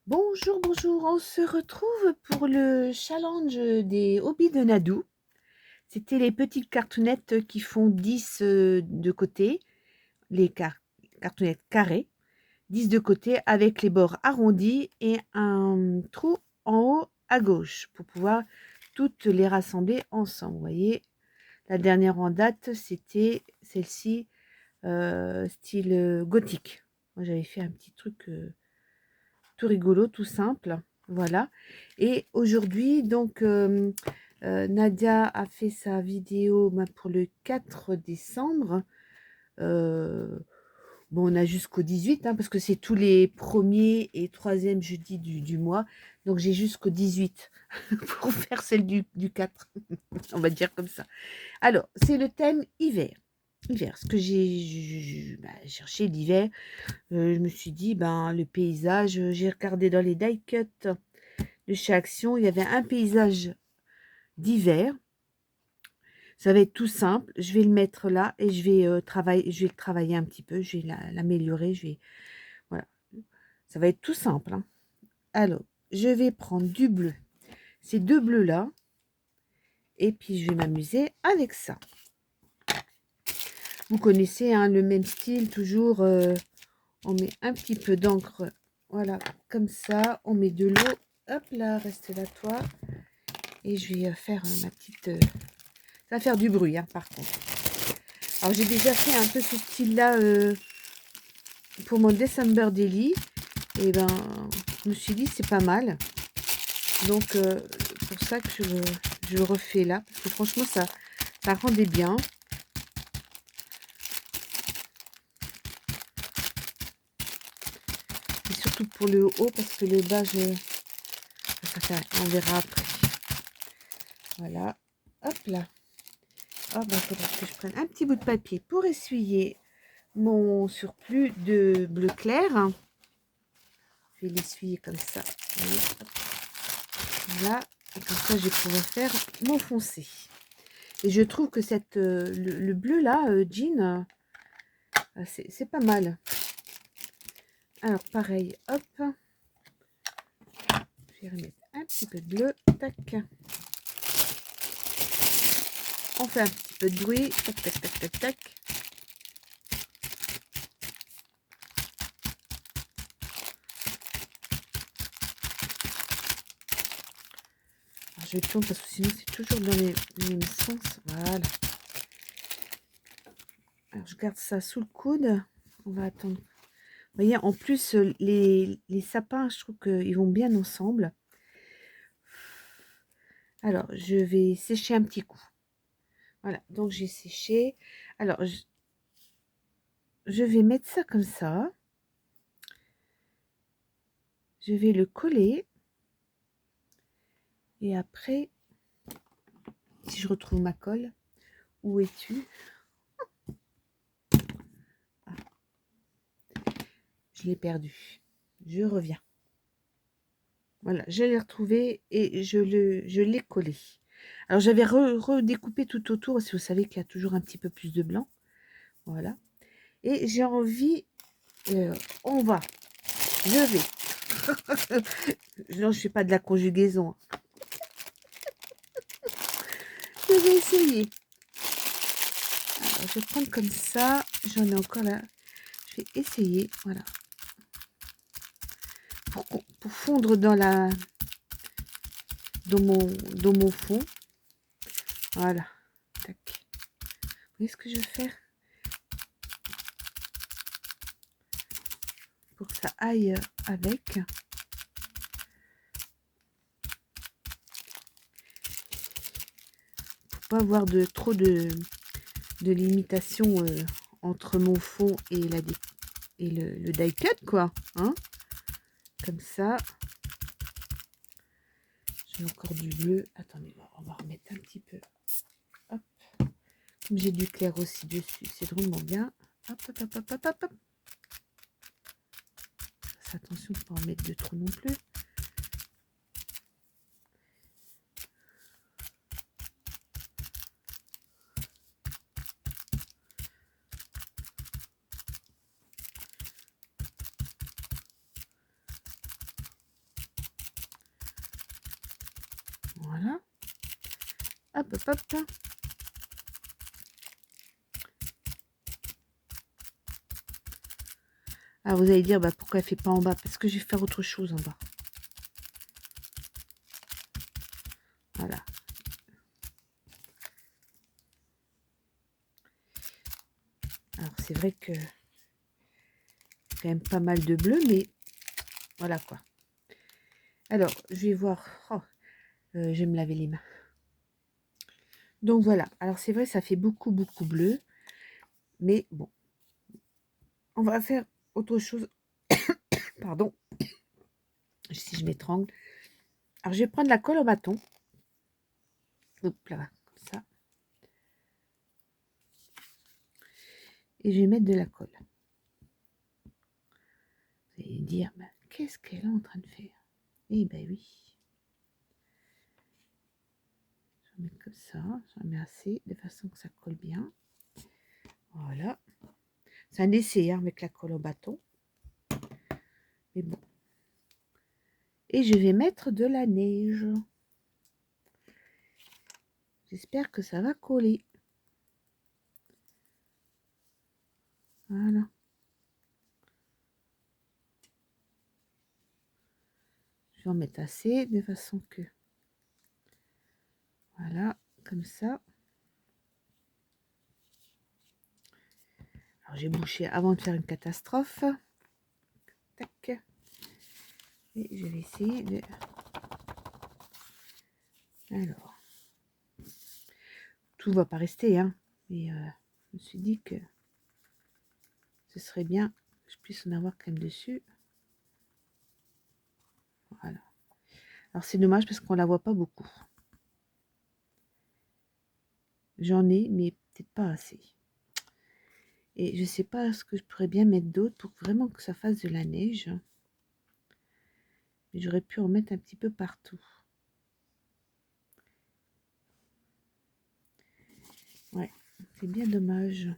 Bonjour, bonjour, on se retrouve pour le challenge des hobbies de Nadou. C'était les petites cartounettes qui font 10 de côté, les cartounettes carrées, 10 de côté avec les bords arrondis et un trou en haut à gauche pour pouvoir toutes les rassembler ensemble. Vous voyez, la dernière en date, c'était celle-ci, style gothique. Moi, j'avais fait un petit truc tout rigolo, tout simple. Voilà. Et aujourd'hui, donc, Nadia a fait sa vidéo pour le 4 décembre. Euh, bon, on a jusqu'au 18, hein, parce que c'est tous les premiers et troisième jeudis du mois. Donc, j'ai jusqu'au 18 pour faire celle du 4. On va dire comme ça. Alors, c'est le thème hiver. Hiver, ce que j'ai cherché l'hiver. Je me suis dit, ben, le paysage, j'ai regardé dans les die cuts de chez Action, il y avait un paysage d'hiver. Ça va être tout simple. Je vais le mettre là et je vais le travailler un petit peu. Je vais l'améliorer. Voilà. Ça va être tout simple, hein. Alors, je vais prendre du bleu. Ces deux bleus là. Et puis, je vais m'amuser avec ça. Vous connaissez, hein, le même style, toujours. On met un petit peu d'encre. Voilà, comme ça. On met de l'eau. Hop là, reste là, toi. Et je vais faire ma petite... ça va faire du bruit, hein, par contre. Alors, j'ai déjà fait un peu ce style-là pour mon December Daily. Et ben, je me suis dit, c'est pas mal. Donc, c'est pour ça que je le refais là. Parce que franchement, ça rendait bien. Et surtout pour le haut, parce que le bas, on verra après. Voilà. Hop là. Oh, ben, il faudra que je prenne un petit bout de papier pour essuyer mon surplus de bleu clair. Je vais l'essuyer comme ça. Voilà. Et comme ça, je vais pouvoir faire mon foncé. Et je trouve que le bleu là, jean, c'est pas mal. Alors, pareil, hop. Je vais remettre un petit peu de bleu. Tac. On fait un petit peu de bruit. Tac, tac, tac, tac, tac. Alors, je tourne parce que sinon, c'est toujours dans les mêmes sens. Voilà. Alors, je garde ça sous le coude. On va attendre. Vous voyez, en plus, les sapins, je trouve qu'ils vont bien ensemble. Alors, je vais sécher un petit coup. Voilà, donc j'ai séché. Alors, je vais mettre ça comme ça. Je vais le coller. Et après, si je retrouve ma colle, où es-tu? Ah, je l'ai perdu. Je reviens. Voilà, je l'ai retrouvé et je l'ai collé. Alors, j'avais redécoupé tout autour, si vous savez qu'il y a toujours un petit peu plus de blanc. Voilà. Et j'ai envie, on va, je vais. Non, je ne fais pas de la conjugaison. Je vais essayer. Alors, je vais prendre comme ça. J'en ai encore là. Je vais essayer. Voilà. Pour fondre dans mon fond. Voilà. Tac. Vous voyez ce que je vais faire? Pour que ça aille avec. Pour pas avoir trop de limitation entre mon fond et le die cut, quoi. Hein, comme ça. J'ai encore du bleu. Attendez, on va remettre un petit peu. Hop. Comme j'ai du clair aussi dessus, c'est drôlement bien. Hop, hop, hop, hop, hop, hop. Attention de ne pas en mettre de trop non plus. Voilà. Hop, hop, hop. Ah, vous allez dire, bah, pourquoi elle fait pas en bas? Parce que je vais faire autre chose en bas. Voilà. Alors, c'est vrai que quand même pas mal de bleu, mais voilà quoi. Alors, je vais voir. Oh, je vais me laver les mains. Donc voilà. Alors, c'est vrai, ça fait beaucoup, beaucoup bleu. Mais bon, on va faire autre chose. Pardon. Si je m'étrangle. Alors, je vais prendre la colle au bâton. Hop là, comme ça. Et je vais mettre de la colle. Vous allez dire, bah, qu'est-ce qu'elle est en train de faire? Eh ben oui. Je mets comme ça, j'en mets assez, de façon que ça colle bien. Voilà. C'est un essai hein, avec la colle au bâton. Mais bon. Et je vais mettre de la neige. J'espère que ça va coller. Voilà. Je vais en mettre assez, de façon que... Voilà, comme ça. Alors j'ai bouché avant de faire une catastrophe. Tac. Et je vais essayer de... Alors. Tout va pas rester, hein. Mais je me suis dit que ce serait bien que je puisse en avoir quand même dessus. Voilà. Alors c'est dommage parce qu'on la voit pas beaucoup. J'en ai, mais peut-être pas assez. Et je sais pas ce que je pourrais bien mettre d'autre pour vraiment que ça fasse de la neige. Mais j'aurais pu en mettre un petit peu partout. Ouais, c'est bien dommage.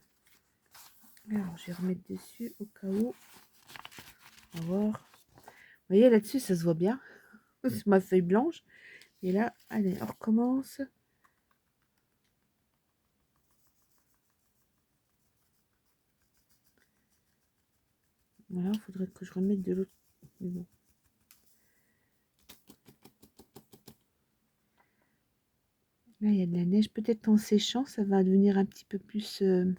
Alors, je vais remettre dessus au cas où. On va voir. Vous voyez, là-dessus, ça se voit bien. C'est ma feuille blanche. Et là, allez, on recommence. Voilà, il faudrait que je remette de l'autre. Bon. Là, il y a de la neige. Peut-être en séchant, ça va devenir un petit peu plus... un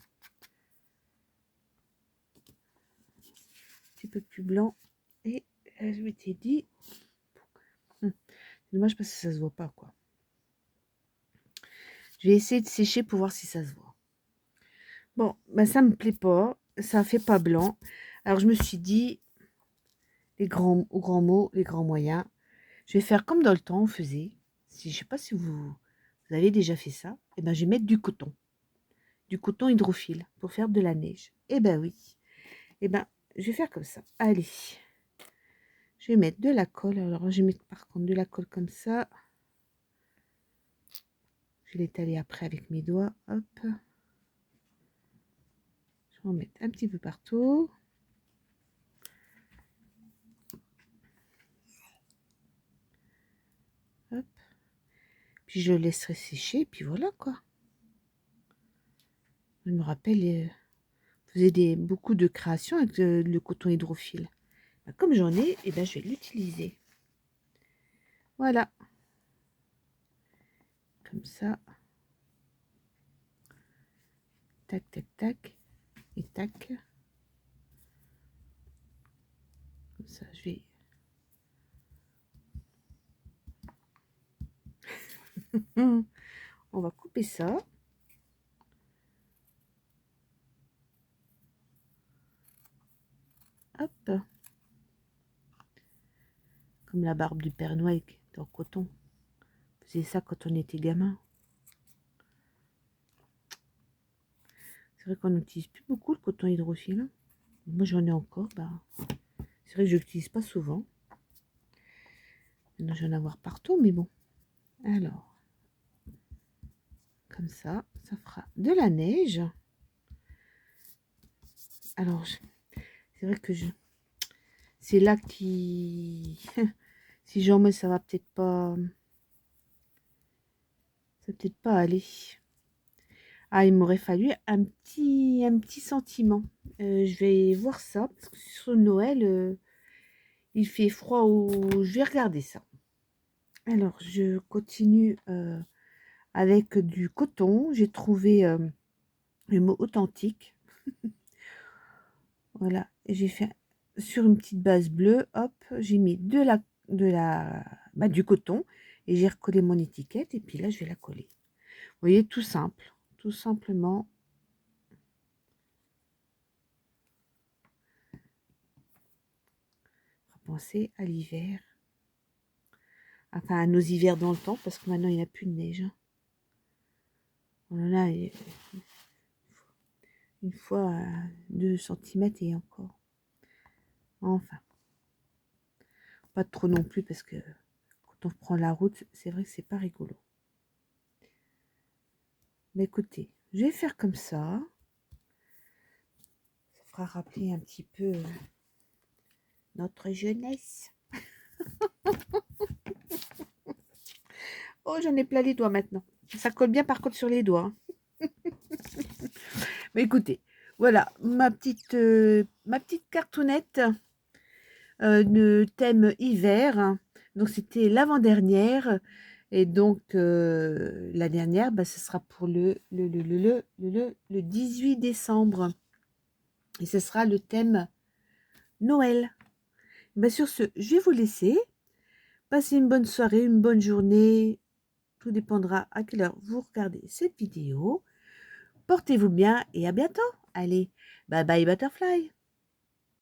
petit peu plus blanc. Et je m'étais dit... C'est dommage parce que ça se voit pas, quoi. Je vais essayer de sécher pour voir si ça se voit. Bon, ben ça me plaît pas. Ça fait pas blanc. Alors, je me suis dit... Les grands mots, les grands moyens. Je vais faire comme dans le temps on faisait. Si, je sais pas si vous avez déjà fait ça. Et ben, je vais mettre du coton. Du coton hydrophile pour faire de la neige. Eh ben oui. Eh ben, je vais faire comme ça. Allez. Je vais mettre de la colle. Alors, je vais mettre par contre de la colle comme ça. Je vais l'étaler après avec mes doigts. Hop. Je vais en mettre un petit peu partout. Hop. Puis je le laisserai sécher. Puis voilà quoi. Je me rappelle, je faisais beaucoup de créations avec le coton hydrophile. Ben, comme j'en ai, eh ben, je vais l'utiliser. Voilà. Comme ça. Tac, tac, tac. Et tac. Comme ça, je vais... On va couper ça. Hop. Comme la barbe du Père Noël en coton. On faisait ça quand on était gamin. C'est vrai qu'on n'utilise plus beaucoup le coton hydrophile. Hein. Moi, j'en ai encore. Bah, c'est vrai que je l'utilise pas souvent. Maintenant, je vais en avoir partout, mais bon. Alors, comme ça fera de la neige. Alors, c'est vrai que c'est là qui... si j'en mets, ça va peut-être pas... Ça peut-être pas aller. Ah, il m'aurait fallu un petit sentiment. Je vais voir ça, parce que sur Noël, il fait froid je vais regarder ça. Alors, je continue avec du coton. J'ai trouvé le mot authentique. Voilà, j'ai fait sur une petite base bleue, hop, j'ai mis du coton et j'ai recollé mon étiquette et puis là, je vais la coller. Vous voyez, tout simple, tout simplement. Penser à l'hiver. Enfin, à nos hivers dans le temps, parce que maintenant, il n'y a plus de neige. Hein. On en a une fois 2 centimètres et encore. Enfin. Pas trop non plus, parce que quand on prend la route, c'est vrai que c'est pas rigolo. Mais écoutez, je vais faire comme ça. Ça fera rappeler un petit peu notre jeunesse. Oh, j'en ai plein les doigts maintenant. Ça colle bien par contre sur les doigts. Hein. Mais écoutez, voilà ma petite cartonnette de thème hiver. Donc c'était l'avant-dernière. Et donc la dernière, bah, ce sera pour le 18 décembre. Et ce sera le thème Noël. Bah, sur ce, je vais vous laisser. Passez une bonne soirée, une bonne journée. Tout dépendra à quelle heure vous regardez cette vidéo. Portez-vous bien et à bientôt. Allez, bye bye butterfly.